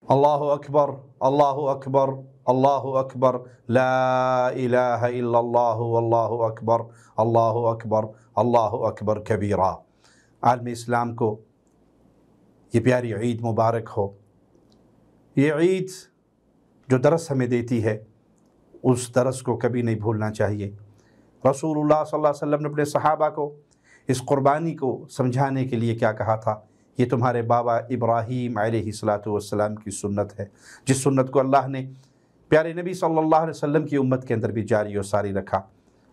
اللہ اکبر اللہ اکبر اللہ اکبر لا الہ الا اللہ واللہ اکبر اللہ اکبر اللہ اکبر کبیرہ۔ عالم اسلام کو یہ پیاری عید مبارک ہو۔ یہ عید جو درس ہمیں دیتی ہے اس درس کو کبھی نہیں بھولنا چاہیے۔ رسول اللہ صلی اللہ علیہ وسلم نے اپنے صحابہ کو اس قربانی کو سمجھانے کے لیے کیا کہا تھا؟ یہ تمہارے بابا ابراہیم علیہ السلام کی سنت ہے، جس سنت کو اللہ نے پیارے نبی صلی اللہ علیہ وسلم کی امت کے اندر بھی جاری و ساری رکھا۔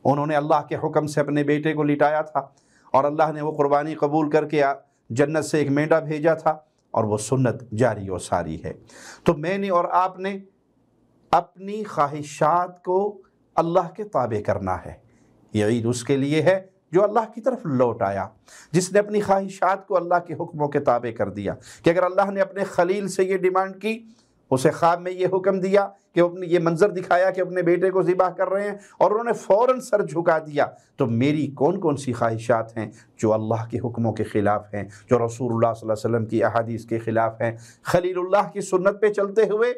انہوں نے اللہ کے حکم سے اپنے بیٹے کو لٹایا تھا اور اللہ نے وہ قربانی قبول کر کے جنت سے ایک مینڈا بھیجا تھا، اور وہ سنت جاری و ساری ہے۔ تو میں نے اور آپ نے اپنی خواہشات کو اللہ کے تابع کرنا ہے۔ یہ عید اس کے لیے ہے جو اللہ کی طرف لوٹ آیا، جس نے اپنی خواہشات کو اللہ کے حکموں کے تابع کر دیا کہ اگر اللہ نے اپنے خلیل سے یہ ڈیمانڈ کی، اسے خواب میں یہ حکم دیا کہ وہ اپنی یہ منظر دکھایا کہ اپنے بیٹے کو ذبح کر رہے ہیں اور انہوں نے فوراً سر جھکا دیا، تو میری کون کون سی خواہشات ہیں جو اللہ کے حکموں کے خلاف ہیں، جو رسول اللہ صلی اللہ علیہ وسلم کی احادیث کے خلاف ہیں؟ خلیل اللہ کی سنت پہ چلتے ہوئے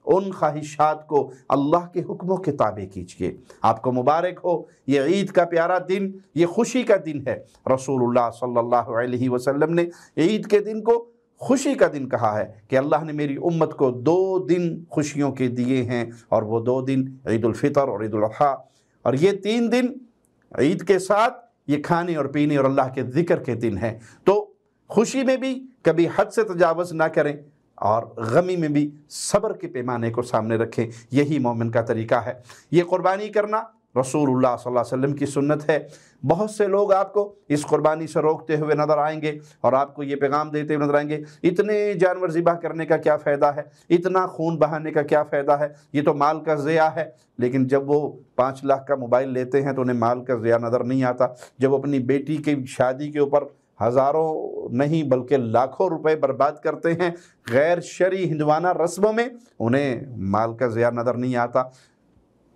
ان خواہشات کو اللہ کے حکموں کے تابع کیجئے۔ آپ کو مبارک ہو، یہ عید کا پیارا دن، یہ خوشی کا دن ہے۔ رسول اللہ صلی اللہ علیہ وسلم نے عید کے دن کو خوشی کا دن کہا ہے کہ اللہ نے میری امت کو 2 دن خوشیوں کے دیے ہیں، اور وہ 2 دن عید الفطر اور عید الاضحیٰ، اور یہ 3 دن عید کے ساتھ یہ کھانے اور پینے اور اللہ کے ذکر کے دن ہیں۔ تو خوشی میں بھی کبھی حد سے تجاوز نہ کریں، اور غمی میں بھی صبر کے پیمانے کو سامنے رکھیں۔ یہی مومن کا طریقہ ہے۔ یہ قربانی کرنا رسول اللہ صلی اللہ علیہ وسلم کی سنت ہے۔ بہت سے لوگ آپ کو اس قربانی سے روکتے ہوئے نظر آئیں گے اور آپ کو یہ پیغام دیتے ہوئے نظر آئیں گے، اتنے جانور ذبح کرنے کا کیا فائدہ ہے، اتنا خون بہانے کا کیا فائدہ ہے، یہ تو مال کا ضیاع ہے۔ لیکن جب وہ 5 لاکھ کا موبائل لیتے ہیں تو انہیں مال کا ضیاع نظر نہیں آتا۔ جب وہ اپنی بیٹی کی شادی کے اوپر ہزاروں نہیں بلکہ لاکھوں روپے برباد کرتے ہیں غیر شرعی ہندوانہ رسموں میں، انہیں مال کا ضیاع نظر نہیں آتا۔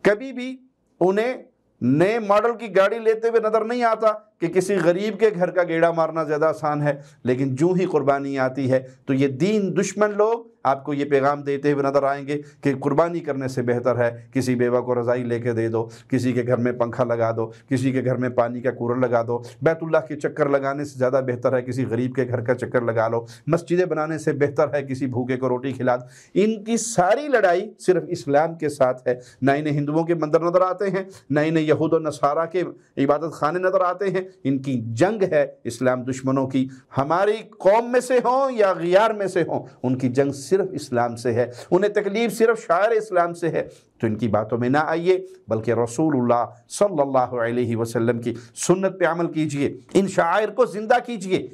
کبھی بھی انہیں نئے ماڈل کی گاڑی لیتے ہوئے نظر نہیں آتا کہ کسی غریب کے گھر کا گیڑا مارنا زیادہ آسان ہے۔ لیکن جو ہی قربانی آتی ہے تو یہ دین دشمن لوگ آپ کو یہ پیغام دیتے ہوئے نظر آئیں گے کہ قربانی کرنے سے بہتر ہے کسی بیوہ کو رضائی لے کے دے دو، کسی کے گھر میں پنکھا لگا دو، کسی کے گھر میں پانی کا کولر لگا دو، بیت اللہ کے چکر لگانے سے زیادہ بہتر ہے کسی غریب کے گھر کا چکر لگا لو، مسجدیں بنانے سے بہتر ہے کسی بھوکے کو روٹی کھلا دو۔ ان کی ساری لڑائی صرف اسلام کے ساتھ ہے۔ نہ انہیں ہندوؤں کے مندر نظر آتے ہیں، نہ انہیں یہود و نصارہ کے عبادت خانے نظر آتے ہیں۔ ان کی جنگ ہے اسلام دشمنوں کی، ہماری قوم میں سے ہوں یا غیار میں سے ہوں، ان کی جنگ صرف اسلام سے ہے، انہیں تکلیف صرف شاعر اسلام سے ہے۔ تو ان کی باتوں میں نہ آئیے، بلکہ رسول اللہ صلی اللہ علیہ وسلم کی سنت پہ عمل کیجئے، ان شعائر کو زندہ کیجئے،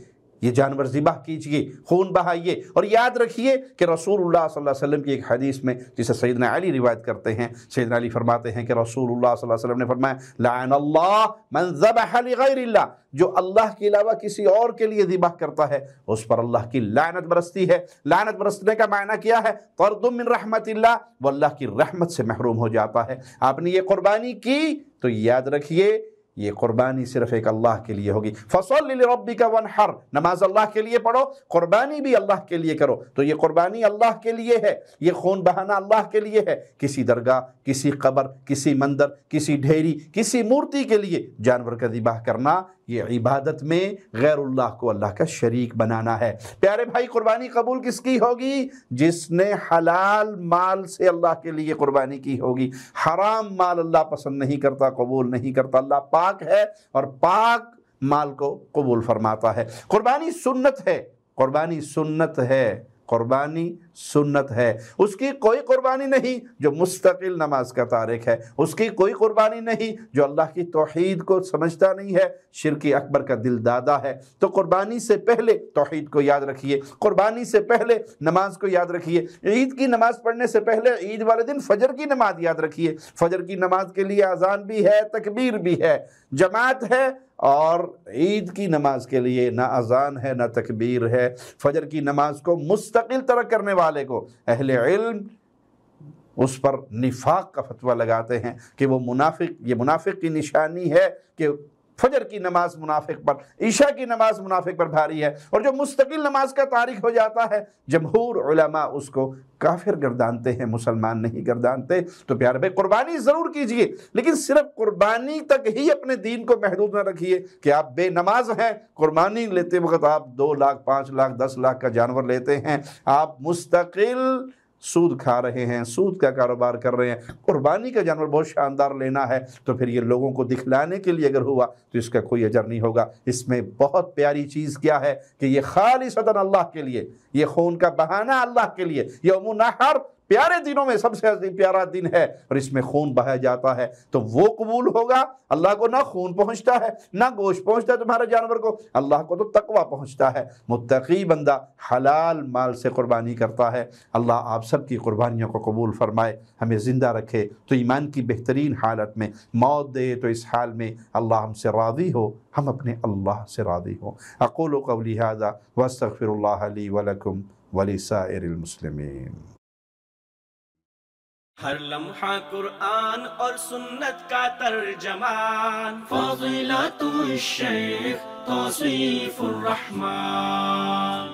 یہ جانور ذبح کیجئے، خون بہائیے، اور یاد رکھیے کہ رسول اللہ صلی اللہ علیہ وسلم کی ایک حدیث میں جسے سیدنا علی روایت کرتے ہیں، سیدنا علی فرماتے ہیں کہ رسول اللہ صلی اللہ علیہ وسلم نے فرمایا لعن اللہ من ذبح لغیر اللہ، جو اللہ کے علاوہ کسی اور کے لیے ذبح کرتا ہے اس پر اللہ کی لعنت برستی ہے۔ لعنت برسنے کا معنی کیا ہے؟ طرد من رحمت اللہ، وہ اللہ کی رحمت سے محروم ہو جاتا ہے۔ آپ نے یہ قربانی کی تو یاد رکھیے یہ قربانی صرف ایک اللہ کے لیے ہوگی۔ فَصَلِّ لِرَبِّكَ وَانْحَرْ، نماز اللہ کے لیے پڑھو، قربانی بھی اللہ کے لیے کرو۔ تو یہ قربانی اللہ کے لیے ہے، یہ خون بہانا اللہ کے لیے ہے۔ کسی درگاہ، کسی قبر، کسی مندر، کسی ڈھیری، کسی مورتی کے لیے جانور کا ذبح کرنا، یہ عبادت میں غیر اللہ کو اللہ کا شریک بنانا ہے۔ پیارے بھائی، قربانی قبول کس کی ہوگی؟ جس نے حلال مال سے اللہ کے لیے قربانی کی ہوگی۔ حرام مال اللہ پسند نہیں کرتا، قبول نہیں کرتا۔ اللہ پاک ہے اور پاک مال کو قبول فرماتا ہے۔ قربانی سنت ہے، قربانی سنت ہے، قربانی سنت ہے۔ اس کی کوئی قربانی نہیں جو مستقل نماز کا تارک ہے، اس کی کوئی قربانی نہیں جو اللہ کی توحید کو سمجھتا نہیں ہے، شرک اکبر کا دل دادا ہے۔ تو قربانی سے پہلے توحید کو یاد رکھیے، قربانی سے پہلے نماز کو یاد رکھیے، عید کی نماز پڑھنے سے پہلے عید والے دن فجر کی نماز یاد رکھیے۔ فجر کی نماز کے لیے اذان بھی ہے، تکبیر بھی ہے، جماعت ہے، اور عید کی نماز کے لیے نہ اذان ہے نہ تکبیر ہے۔ فجر کی نماز کو مستقل ترک کرنے والے کو اہل علم اس پر نفاق کا فتویٰ لگاتے ہیں کہ وہ منافق، یہ منافق کی نشانی ہے کہ فجر کی نماز منافق پر، عشاء کی نماز منافق پر بھاری ہے، اور جو مستقل نماز کا تارک ہو جاتا ہے جمہور علماء اس کو کافر گردانتے ہیں، مسلمان نہیں گردانتے۔ تو پیارے بھائی قربانی ضرور کیجئے، لیکن صرف قربانی تک ہی اپنے دین کو محدود نہ رکھیے کہ آپ بے نماز ہیں، قربانی لیتے وقت آپ 2 لاکھ 5 لاکھ 10 لاکھ کا جانور لیتے ہیں، آپ مستقل سود کھا رہے ہیں، سود کا کاروبار کر رہے ہیں۔ قربانی کا جانور بہت شاندار لینا ہے تو پھر یہ لوگوں کو دکھلانے کے لیے اگر ہوا تو اس کا کوئی اجر نہیں ہوگا۔ اس میں بہت پیاری چیز کیا ہے کہ یہ خالصتاً اللہ کے لیے، یہ خون کا بہانہ اللہ کے لیے، یوم النحر پیارے دنوں میں سب سے پیارا دن ہے، اور اس میں خون بہایا جاتا ہے تو وہ قبول ہوگا۔ اللہ کو نہ خون پہنچتا ہے نہ گوشت پہنچتا ہے تمہارے جانور کو، اللہ کو تو تقوی پہنچتا ہے۔ متقی بندہ حلال مال سے قربانی کرتا ہے۔ اللہ آپ سب کی قربانیوں کو قبول فرمائے، ہمیں زندہ رکھے تو ایمان کی بہترین حالت میں، موت دے تو اس حال میں اللہ ہم سے راضی ہو، ہم اپنے اللہ سے راضی ہو۔ اقول قولی ھذا واستغفر اللہ لی ولکم ولسائر المسلمین۔ ہر لمحہ قرآن اور سنت کا ترجمان، فضیلت الشیخ توصیف الرحمان۔